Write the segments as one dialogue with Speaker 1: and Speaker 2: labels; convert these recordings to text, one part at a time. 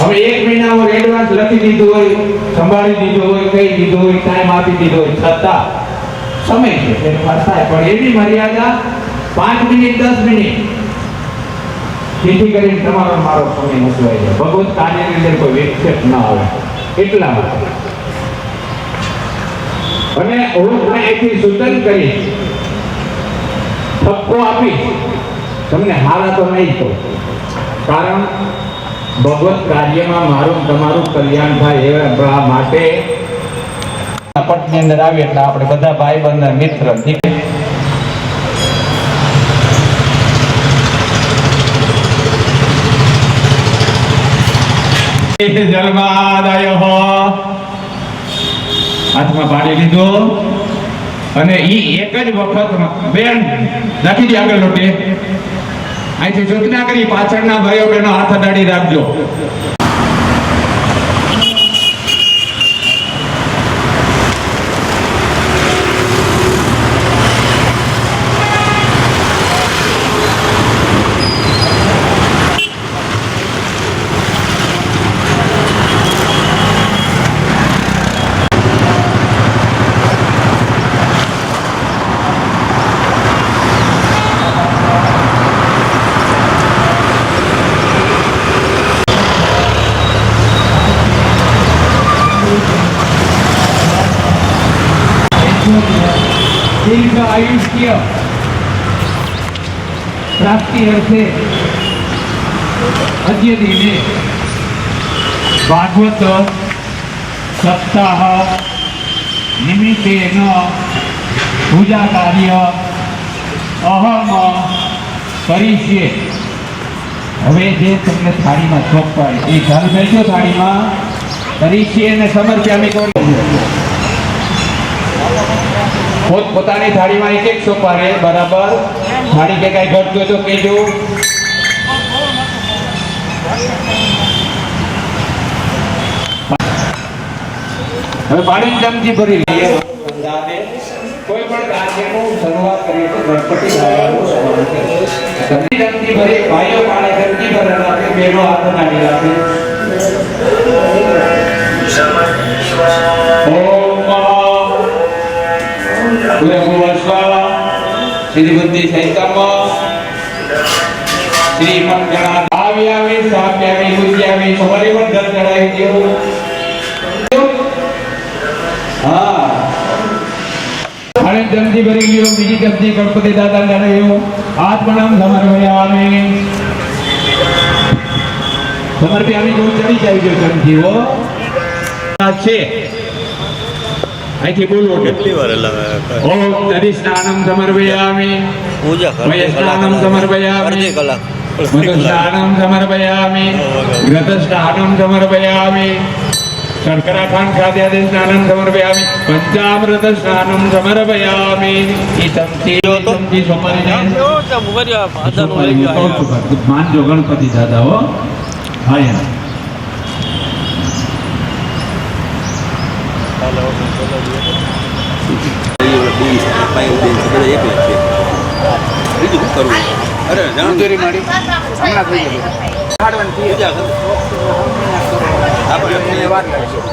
Speaker 1: હવે 1 મહિના ઓર એડવાન્સ લખી દીધું હોય, સંભાળી દીધું હોય, કહી દીધું હોય, ટાઈમ આપી દીધો હોય, છતાં સમય છે ફેરફાર થાય, પણ એની મર્યાદા 5 મિનિટ 10 મિનિટ જેથી કરીને તમારો મારો સમય મૂકવાય છે. ભગવત કાર્યની અંદર કોઈ વિક્ષેપ ન આવે એટલા માટે. અને હું અહીંથી સૂચન કરી ઠપકો આપી તમને હારા તો નહીં કહું, કારણ ભગવત કાર્યમાં મારું તમારું કલ્યાણ થાય એવા માટે પટની અંદર આવી એટલે આપણે બધા ભાઈ બંધ મિત્ર ઠીક જલમાદાયો હાથમાં પાડી લીધો અને ઈ એક જ વખત બેન નાખી દે આગળ લોટે. અહીંથી સૂચના કરી પાછળના ભાઈઓ બહેનો હાથ અડાડી રાખજો. दीर्घ आयुष्य प्राप्ति अर्थे अद्य दिने भागवत सप्ताह निमित्ते पूजा कार्य अहम करीशे. हवे जे तमने थाळी में सोंपाय ए घाल देजो थाळी में करीशे ने समर्प्यामी करी પોતાની થાળીમાં એક એક સોપારે બરાબર. થાળી કે કઈ ઘટતું તો કેજો. હવે પાણી ચમચી ભરી લઈએ. કોઈ પણ કાર્યનું શરૂઆત કરીએ તો ગણપતિ દાદાનું સ્મરણ કરીએ. ચમચી ભરી ભાઈઓ પાણી ચમચી ભરે રાખે, બેનો હાથ નાડી રાખે. श्री बुद्धि सहितम श्री मंगला आव्यावे साप्यावे बुद्ध्यावे समरे वंदन चढ़ाई दियो. हां अने जल्दी भरी लियो. बीजी जल्दी गणपति दादा चढ़ायो. आत्मनाम समर्पयामि. समर्पयामि जो चढ़ी जाय जो जल्दी हो છે. અહીંથી બોલો કેટલી વાર ઓમ તરી સ્નાનમ સમર્પયામિ. પૂજા કરે સ્નાનમ સમર્પયામિ. અડધી કલાક સ્નાનમ સમર્પયામિ. ઘૃત સ્નાનમ સમર્પયામિ. શર્કરા ખાંડ ખાદ્યાદિ સ્નાનમ સમર્પયામિ. પંચામૃત સ્નાનમ સમર્પયામિ. ઈતમથી સોપારી માનજો ગણપતિ દાદા હો. હા
Speaker 2: બીજું કરવું. અરે જાણજોરી મારી હમણાં થઈ ગયું. આપણે વાત કરીશું.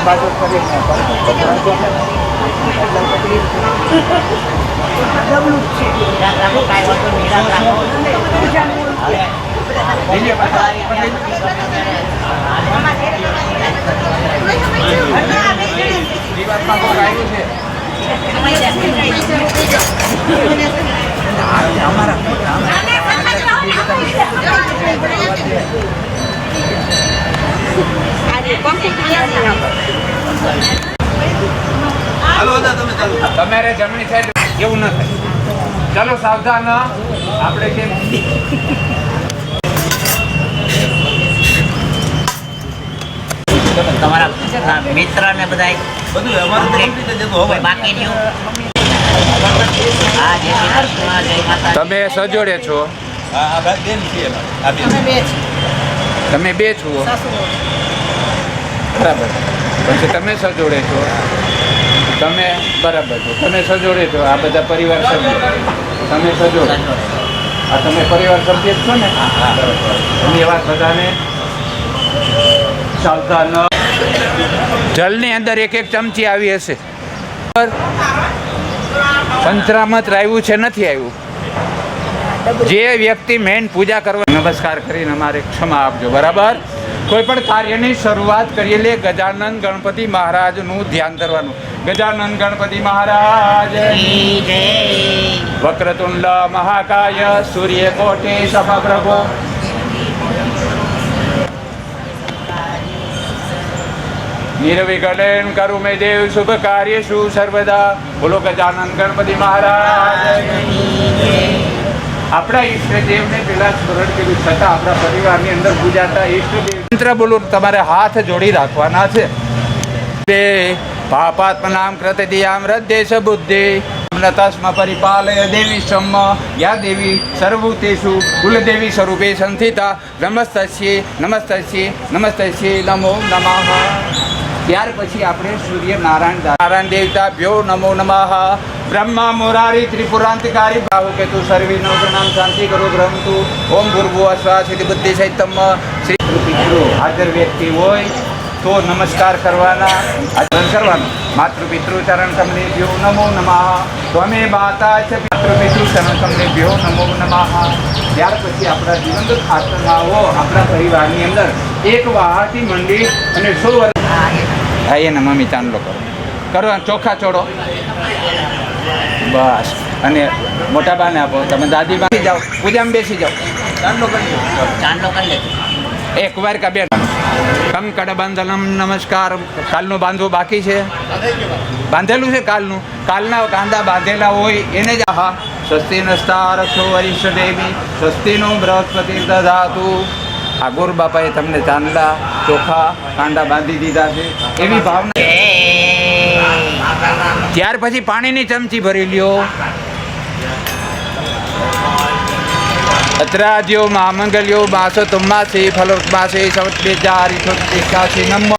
Speaker 2: बाजू करी તમારે જમણી સાઈડ એવું ન થાય. ચાલો સાવધાન. આપણે કેમ
Speaker 3: તમારા મિત્ર ને બધા બધું બાકી રહ્યું. હા
Speaker 2: તમે સજોડે છો? તમે બે છો? બરાબર. પછી તમે સજોડે છો? તમે બરાબર છો. તમે સજોડે છો? આ બધા પરિવાર સભ્યો તમે સજોડે? આ તમે પરિવાર સભ્ય જ છો ને? એની વાત બધાને સાવધાન. જલની અંદર એક ચમચી આવી હશે. પંચરામત આવ્યું છે નથી આવ્યું? જે વ્યક્તિ મેન પૂજા કરવા નમસ્કાર કરીને અમારે ક્ષમા આપજો. બરાબર. કોઈ પણ કાર્યની શરૂઆત કરીએ લે ગજાનન ગણપતિ મહારાજનું ધ્યાન કરવાનું. ગજાનન ગણપતિ મહારાજ વક્રતુંડ મહાકાય સૂર્યકોટે સમપ્રભો. નિર્વિઘ્નેન કરું મે દેવ શુભ કાર્યેષુ સર્વદા. બોલો ગજાનન ગણપતિ મહારાજ. આપણા ઈષ્ટદેવને પેલા સ્મરણ કર્યું છતાં આપણા પરિવારની અંદર પૂજાતા ઈષ્ટદેવ મંત્ર બોલો. તમારે હાથ જોડી રાખવાના છે. તે પાપાત્મનામ કૃતદિયામ હૃદેશ બુદ્ધિ તસ્મ પરિપાલય દેવી સમ્મ યા દેવી સર્વભૂતેષુ કુલદેવી સ્વરૂપે સંસ્થિતા નમસ્તસ્યે નમસ્તસ્યે નમસ્તસ્યે નમો નમઃ. ત્યાર પછી આપણે સૂર્ય નારાયણ દેવતાભ્યો નમો નમઃ. બ્રહ્મા મોરારી ત્રિપુરાંતકારી ભાવો કે તું સર્વીનો પ્રણામ શાંતિ કરો બ્રહ્મતુ ઓમ ભૂર્ભુવઃ સ્વાહા સિદ્ધિ બુદ્ધિ સહિતમ. શ્રી પિતૃ હાજર વ્યક્તિ હોય તો નમસ્કાર કરવાના, આચરણ કરવાનું. માતૃપિતૃ ચરણ કમલેભ્યો નમો નમઃ. ત્વમે માતા ચ માતૃપિતૃ ચરણ કમલેભ્યો નમો નમઃ. ત્યાર પછી આપણા જીવંત આત્માઓ આપણા પરિવારની અંદર એક વહાતી મંડી અને 100 વર્ષ ભાઈ અને મમ્મી ચાંદલો કરો ચોખા ચોડો બસ. અને મોટા બાને આપો. તમે દાદી બા જાઓ પૂજામાં બેસી જાઓ. ચાંદલો કરી લેજો. એક વાર કા બેન કંકડ બંધનમ નમસ્કાર. કાલનું બાંધવું બાકી છે? બાંધેલું છે કાલનું. કાલના કાંદા બાંધેલા હોય એને જ આહા. સ્વસ્તિ નસ્તારક્ષો વરિષ્ઠ દેવી સ્વસ્તિનો બૃહસ્પતિ દધાતુ. આ ગુરુ બાપાએ તમને ચાંદલા ચોખા કાંડા બાંધી દીધા છે એવી ભાવના. ત્યાર પછી પાણીની ચમચી ભરી લ્યો. અત્રાદ્યો મામંગલ્યો માસો તુમ્માસી ફલોત્માસી સવત્બેજારી છોત્તિકાસી નમો.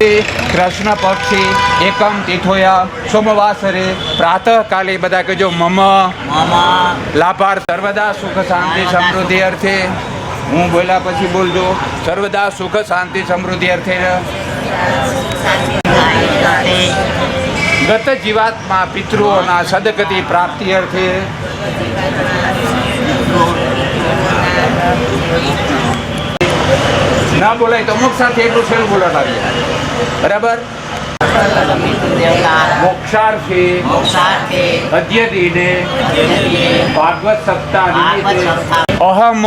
Speaker 2: કૃષ્ણ પક્ષી એકમ તીથોયા સોમવાસરે પ્રાતઃકાલે બધા કહેજો મમ લાભાર્થ સર્વદા સુખ શાંતિ સમૃદ્ધિ અર્થે. હું બોલ્યા પછી બોલજો. સર્વદા સુખ શાંતિ સમૃદ્ધિ અર્થે. ગત જીવાત્મા પિતૃઓના સદગતિ પ્રાપ્તિ અર્થે. ના બોલાય તો અમુક સાથે એટલું છેલ્લું બોલાવીએ. બરાબર. મોક્ષાર્થે અદ્ય દિને ભાગવત સપ્તાહ અહમ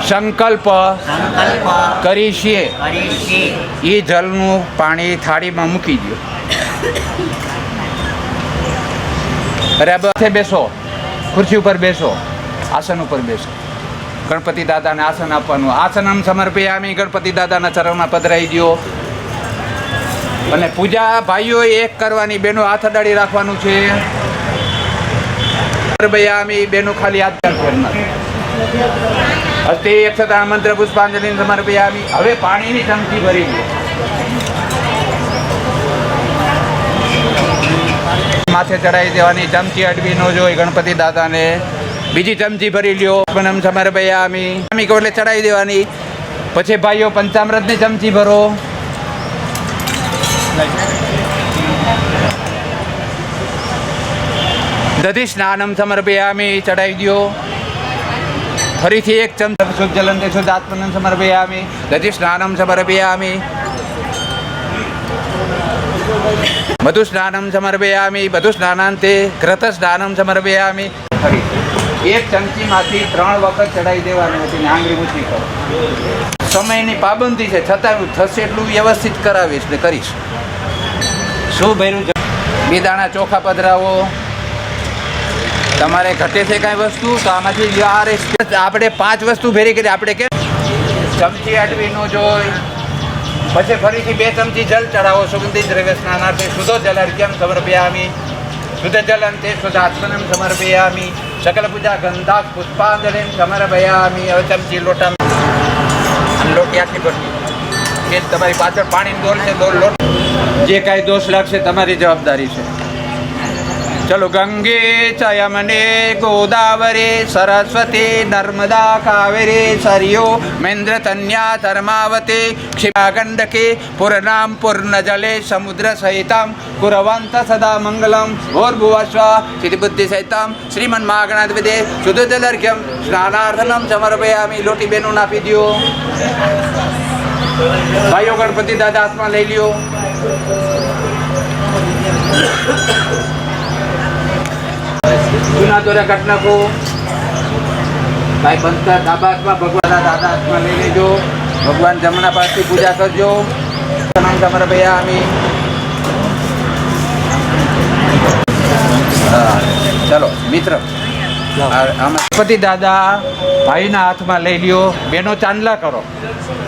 Speaker 2: સંકલ્પ કરીશીએ. એ જલનું પાણી થાળીમાં મૂકી દો. બરાબર. બેસો, ખુરશી ઉપર બેસો, આસન ઉપર બેસો. ગણપતિ દાદાને આસન આપવાનું. આસનમ સમર્પયામિ. ગણપતિ દાદાના ચરણમાં પધરાઈ દો. અને પૂજા ભાઈઓ એક કરવાની. બેનો હાથ અડાડી રાખવાનું છે. સમર્પયામિ. બેનો ખાલી હાથ ફેરનાર. અસ્તે અક્ષતા મંત્ર પુષ્પાંજલિ સમર્પયામિ. હવે પાણીની ચમચી ભરી દો. માથે ચડાવી દેવાની. ચમચી અડવી ન જોઈ ગણપતિ દાદાને. બીજી ચમચી ભરી લ્યો. પનમ સમર્પયામિ. એટલે ચડાવી દેવાની. પછી ભાઈઓ પંચામૃતની ચમચી ભરો. દધી સ્નાનમ સમર્પયામિ. ચડાવી દો. ફરીથી એક ચમચી શુદ્ધ જલન શુદ્ધ આત્મનમ સમર્પયામિ. દધી સ્નાનમ સમર્પયામિ. બધું સ્નાનમ સમર્પયામિ. બધું સ્નાનાંતે ઘૃત સ્નાનમ સમર્પયામિ. એક ચમચીમાંથી 3 વખત ચડાવી દેવાની હતી. આંગળી ઊંચી કરો. સમયની પાબંદી છે છતાં થશે એટલું વ્યવસ્થિત કરાવીશ ને કરીશ. શું ભર્યું? 2 દાણા ચોખા પધરાવો. તમારે ઘટે છે કાંઈ વસ્તુ તો આમાંથી આપણે 5 વસ્તુ ભેરી કરી. આપણે કેમ ચમચી અડવી ન જોઈ. પછી ફરીથી 2 ચમચી જલ ચડાવો. સુગંધિત દ્રવ્ય સ્નાનાર્થે શુદ્ધ જલ અર્ઘ્યમ સમર્પયામિ. શુદ્ધ જલ અંતે શુદ્ધ આત્મનમ સમર્પયામિ. सकल पूजा गंधा पुष्पांजलि समर्पयामि। હવે ચમચી લોટા અને લોટી આખી ભરતી એ તમારી પાછળ પાણીની ડોલ છે, ડોલ લોટ જે કાંઈ દોષ લાગશે તમારી જવાબદારી છે। चलो गंगे च यमुने गोदावरी सरस्वती नर्मदा कावेरी सरयू मेन्द्रतन्या धर्मावती क्षिप्रा गंडकी पूर्णां पूर्णजले समुद्र सहितं कुर्वन्त सदा मंगलम भूर्भुवस्व सिद्धिबुद्धि सहितं श्रीमन्महागणाधिपते शुद्धजलर्घ्यं स्नानार्थनं समर्पयामि। लोटी बेनो नापी दो भाईओ, गणपति दादा हाथમાં લઈ લ્યો। જૂના દોરા કાઢ નાખો। ભાઈ બનતા ડાબા હાથમાં ભગવાન દાદા હાથમાં લઈ લેજો। ભગવાન જમણા પાસથી પૂજા કરજો। સમર્પયામિ। ચલો મિત્ર, ગણપતિ દાદા ભાઈના હાથમાં લઈ લ્યો। બેનો ચાંદલા કરો।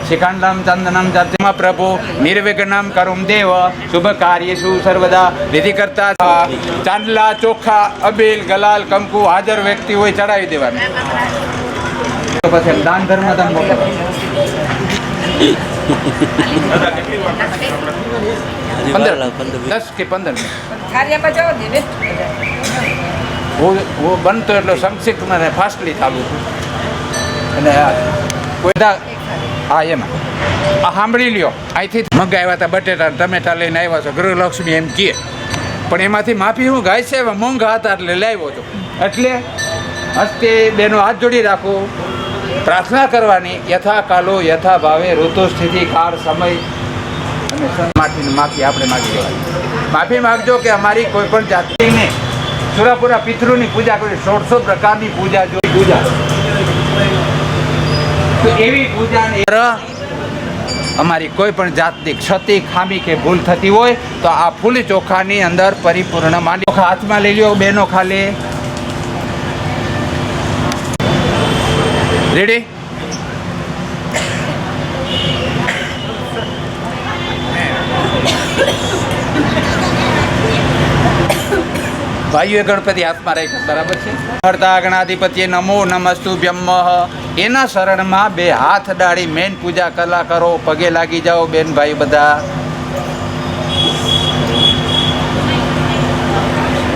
Speaker 2: શિખાંડમ ચંદનમ ચર્ચમાં પ્રભુ નિર્વિઘ્નમ કરુમ દેવ શુભ કાર્યેષુ સર્વદા। વિધિ કરતા ચાંદલા, ચોખા, અબીલ, ગલાલ, કંકુ હાજર વ્યક્તિ હોય ચડાવી દેવાનું। પછી દાન ધર્મ દાન મોકલો। 10 કે 15 वो बनतो એટલો સંક્ષિપ્ત મને ફાસ્ટલી ચાલુ અને કોઈ હા એમાં આ સાંભળી લ્યો। અહીંથી મંગાવ્યા હતા બટેટા ટમેટા લઈને આવ્યા છો, ગૃહલક્ષ્મી એમ કહે, પણ એમાંથી માફી હું ગાય છે મોંઘા હતા એટલે લાવ્યો હતો। એટલે હસ્તે બેનો હાથ જોડી રાખો, પ્રાર્થના કરવાની। યથા કાલો યથા ભાવે ઋતુ સ્થિતિ કાળ સમય અને માફી આપણે માગી લેવાની। માફી માગજો કે અમારી કોઈ પણ જાતિને સુરાપુરા પિતૃની પૂજા કરી 1600 પ્રકારની પૂજા જોઈ પૂજા તો એવી પૂજાની અમારી કોઈ પણ જાતની ક્ષતિ ખામી કે ભૂલ થતી હોય તો આ ફૂલ ચોખાની અંદર પરિપૂર્ણ માની ચોખા હાથમાં લઈ લ્યો બેનો ખાલી। રેડી? ભાઈઓએ ગણપતિ હાથમાં રાખ્યો, બરાબર છે? કરતા ગણાધિપતિ નમો નમસ્તુભ્યમ। એના શરણમાં બે હાથ ડાળી મેન પૂજા કલા કરો, પગે લાગી જાઓ બેન ભાઈ બધા,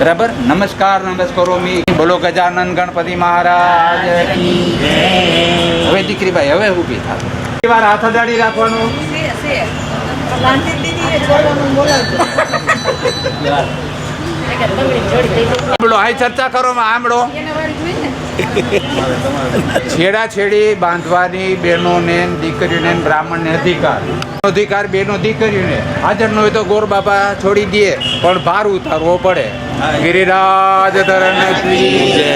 Speaker 2: બરાબર? નમસ્કાર નમસ્કારોમી બોલો ગજાનન ગણપતિ મહારાજ કી જય। હવે દીકરી ભાઈ હવે ઊભી થાય, વાર હાથ ડાળી રાખવાનું। આ ચર્ચા કરો આમળો છેડા છેડી બાંધવાની બેનોને દીકરીઓને બ્રાહ્મણને અધિકાર બેનો દીકરીઓને હાજર ન હોય તો ગોર બાબા છોડી દે પણ ભાર ઉતારવો પડે। ગિરિરાજ ધરણ કી જય।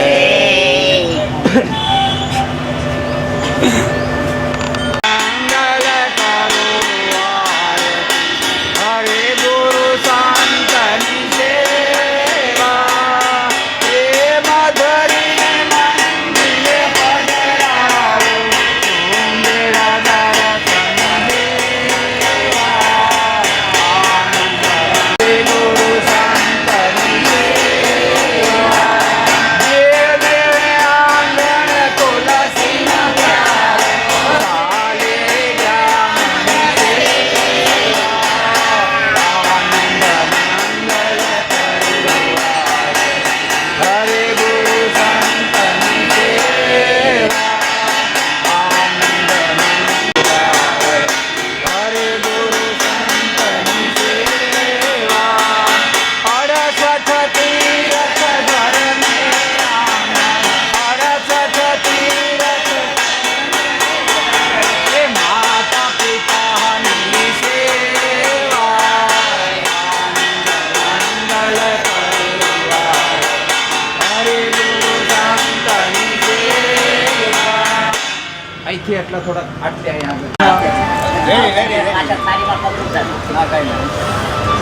Speaker 2: અહીંથી એટલા થોડા આટલે અહીંયા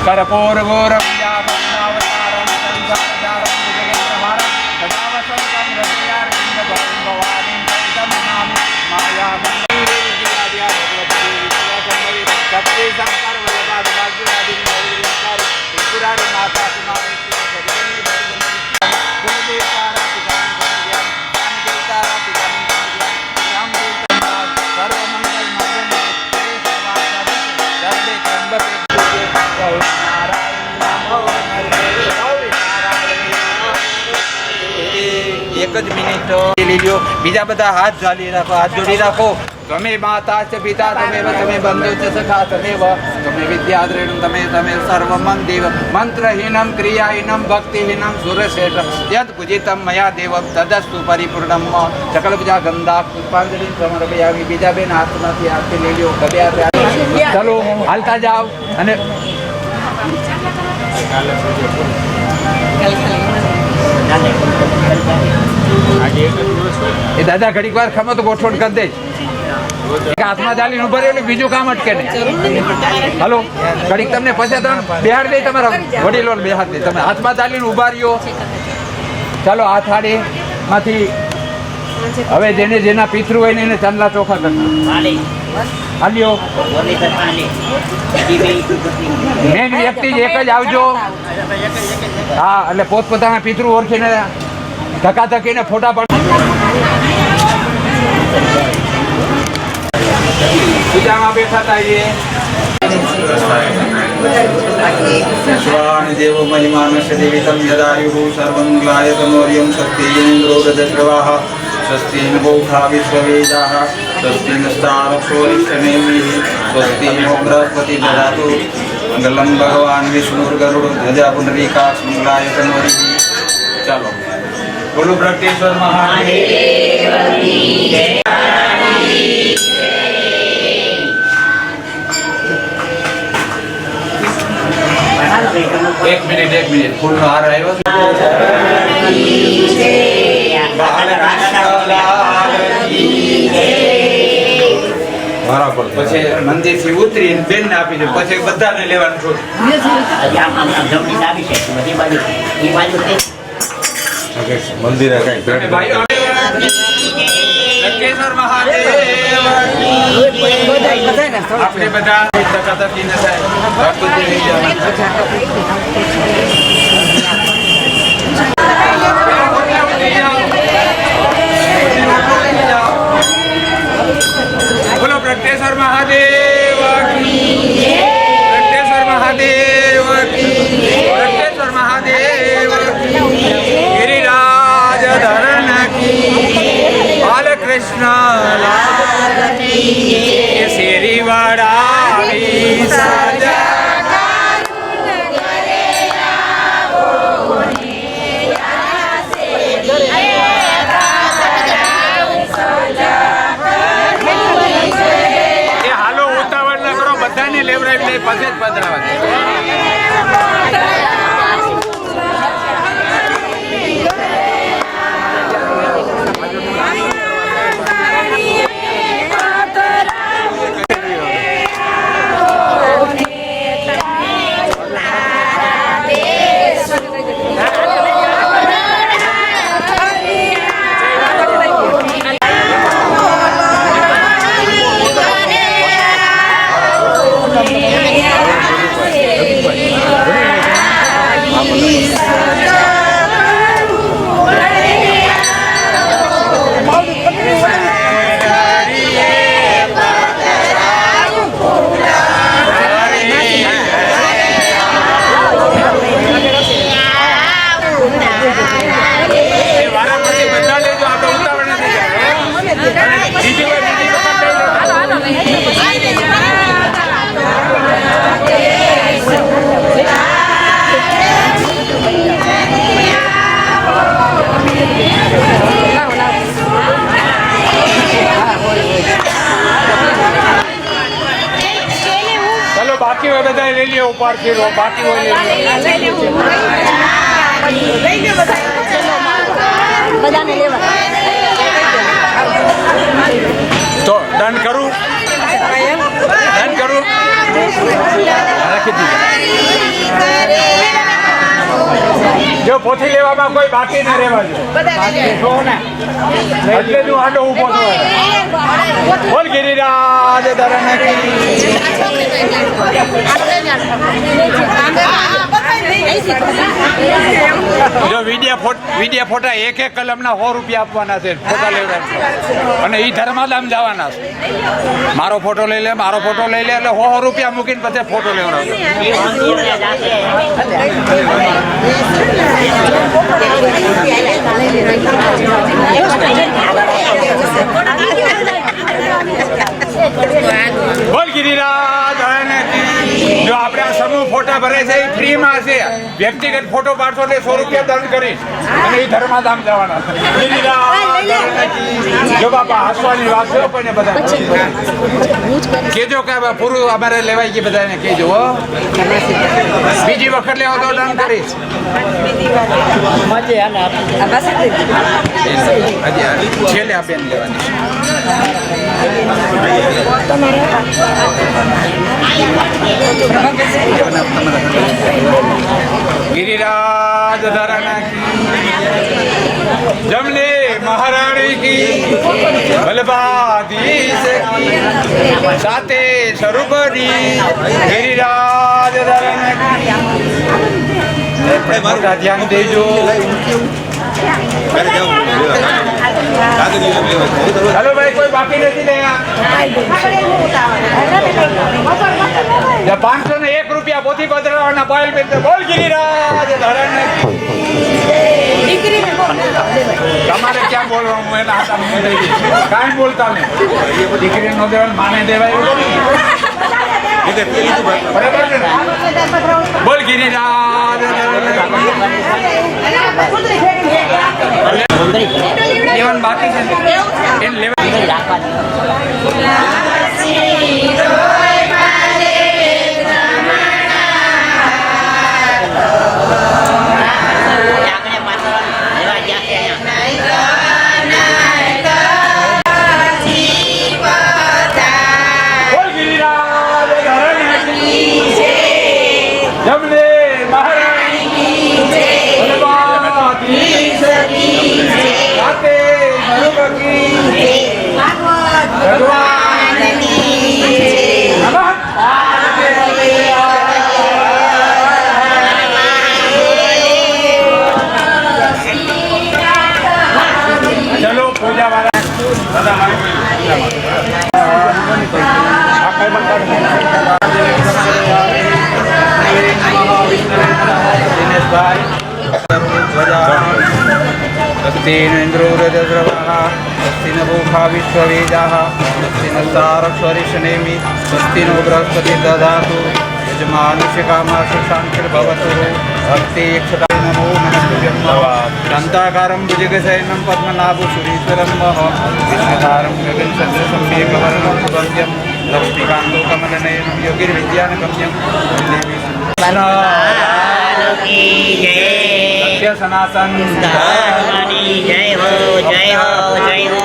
Speaker 2: કરપોર ગોરમ માતા એક જ મિનિટ લઈ લ્યો. બીજા બધા હાથ જોડી રાખો, હાથ જોડી રાખો. તમે માતા છે પિતા તમેવ, તમે બંધુ છે સખા તમેવ, તમે વિદ્યાદ્રેણું તમે સર્વમં દેવ, મંત્રહીનમ ક્રિયાહીનમ ભક્તિહીનમ સુરશેષ યદ પૂજિતમ મયા દેવમ તદસ્તુ પરિપૂર્ણમ. સકલ પૂજા ગંધા પુષ્પાંજલિ સમર્પયામિ. બીજા બેન હાથમાંથી આરતી લઈ લ્યો. ચલો હાલતા જાઓ. અને એ દાદા ઘડીક વાર ખમો તો ગોઠવણ કરી દે. એક હાથમાં ચાલીને ઉભા રહ્યો, બીજું કામ અટકે નહીં. હલો ઘડીક તમને પછી બેહાડ દે, તમારા વડીલો બેહાડ દે. તમે હાથમાં ચાલીને ઉભા રહ્યો. ચાલો આ થાળીમાંથી હવે જેને જેના પિતૃ હોય ને એને ચાંદલા ચોખા કરતા હાલ્યો. મેન વ્યક્તિ જ એક જ આવજો. હા, એટલે પોતપોતાના પિતૃ ઓળખીને ધક્કા ધક્કીને ફોટા પણ પૂજામાં બેઠા હતા.
Speaker 3: દેવો મહિમાનસ્ય દેવિતમ યદાયુઃ સર્વં ગ્લાયતનોર્યં શક્તિયેન્દ્રો રજસ્રવાહ સ્વસ્તિ ન ગોખા વિશ્વવેદાઃ સ્વસ્તિ નસ્તારક્ષોરિષ્ટનેમિઃ સ્વસ્તિ નો બૃહસ્પતિ દદાતુ મંગલમ ભગવાન વિષ્ણુર્ગરુડ ધજા પુંડરીકાક્ષ મંગલાયતનોરિઃ. ચાલો બોલો પ્રગટેશ્વર મહાદેવ.
Speaker 2: એક મિનિટ ફૂલનો હાર આવ્યો. પછી મંદિર થી ઉતરી બેન ને આપી દે, પછી બધાને લેવાનું છું.
Speaker 3: મંદિરે કઈ
Speaker 2: પ્રગટેશ્વર મહાદેવ આપણે બધા ધકાધકી ન થાય. ભક્તોથી લઈ જવાના. બોલો પ્રગટેશ્વર મહાદેવ, પ્રગટેશ્વર મહાદેવ, પ્રગટેશ્વર મહાદેવ. ગિરિરાજ ધરણ બાલકૃષ્ણ શેરી વાળા સાજા. હાલો ઉતાવળ ના કરો, બધાને લેવડાવી લે પછી જ પધરાવા. બાકી હોય બધા લઈ લ્યો, ઉપાડ ફેરો બાકી હોય તો ડન કરું રાખી દીધું. જો પોથી લેવામાં કોઈ બાકી ના રહેવા એટલે તું આડો ઉભો થયો. બોલ ગિરિરાજ ધરણ જો વિડીયો ફોટા એક કલમના 100 રૂપિયા આપવાના છે. ફોટા લેવડાવવાના અને એ ધર્માદામ જવાના છે. મારો ફોટો લઈ લે એટલે 100 રૂપિયા મૂકીને પછી ફોટો લેવડાવવાનો. વ્યક્તિગત ફોટો પાડશો એટલે 100 રૂપિયા દંડ કરીશ અને એ ધર્માધામ જવાના છે. જો બાપા હસવાની વાત છે પણ એ બધા કેજો કે પૂરું અમારે લેવાય કે બધાને કેજો હો. બીજી વખત લેવો તો દંડ કરીશ. હજી છેલ્લે આ બેન લેવાની गिरिराज धरण की जमले महाराणी की बलबाधीश की साते स्वरूपरी गिरिराज धरण की मोटा ધ્યાન દેજો. हेलो भाई कोई बाकी नहीं ले 501 રૂપિયા પોથી પધરાવાના બોલ બેન બોલ ગિરિરાજ ધરણ તમારે ક્યાં બોલવાનું હું એના હાથમાં લઈ દઈશ. કાંઈ બોલતા નહીં. દીકરી નો દેવાય માને દેવાય એવું બરાબર છે ને? બોલ ગિરિરાજ લેવાનું બાકી છે એને લેવા जमले महारानी की बलबाधीश की साते स्वरूप की भगवान की चलो पूजा वाला स्वस्तिन्द्रो रजस्रवः स्वस्ति न भूखा विश्ववेदाः स्वस्ति नस्तारस्वरिशनेमि स्वस्ति नो बृहस्पति ददातु यजमानस्य कामाशु शान्तिर्भवतु भक्ति यक्षताय नमो नमस्तुभ्यं शान्ताकारं भुजगशयनं पद्मनाभं सुरीश्वरं वः विष्णुधारं गगनसदृशं मेघवर्णं सुवर्ण्यं लक्ष्मीकान्तो कमलनयनं योगिर्विद्यानगम्यं देवी सत्य सनातन
Speaker 4: जय हो जय हो जय हो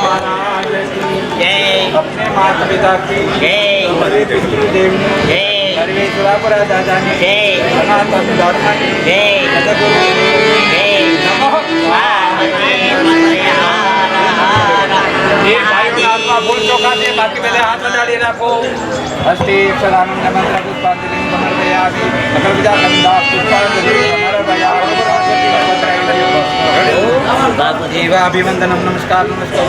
Speaker 4: जय
Speaker 2: अपने माता पिता की
Speaker 4: जय
Speaker 2: हमारे पितृदेव
Speaker 4: जय
Speaker 2: सर्वेश्वरापुर दादा ने
Speaker 4: जय
Speaker 2: सनातन धर्म की
Speaker 4: जय
Speaker 2: सद्गुरु
Speaker 4: जय
Speaker 2: नमः
Speaker 4: पार्वती पतये हर हर
Speaker 2: ये भाई आत्मा बोल चौका दे बाकी पहले हाथ लगा रखो हस्ते अक्षरानंद मंत्र पुष्पांजलि समर्पयामि सकल विद्या गंधा पुष्पांजलि समर्पयामि देवाभिवंदनम नमस्कार नमस्कार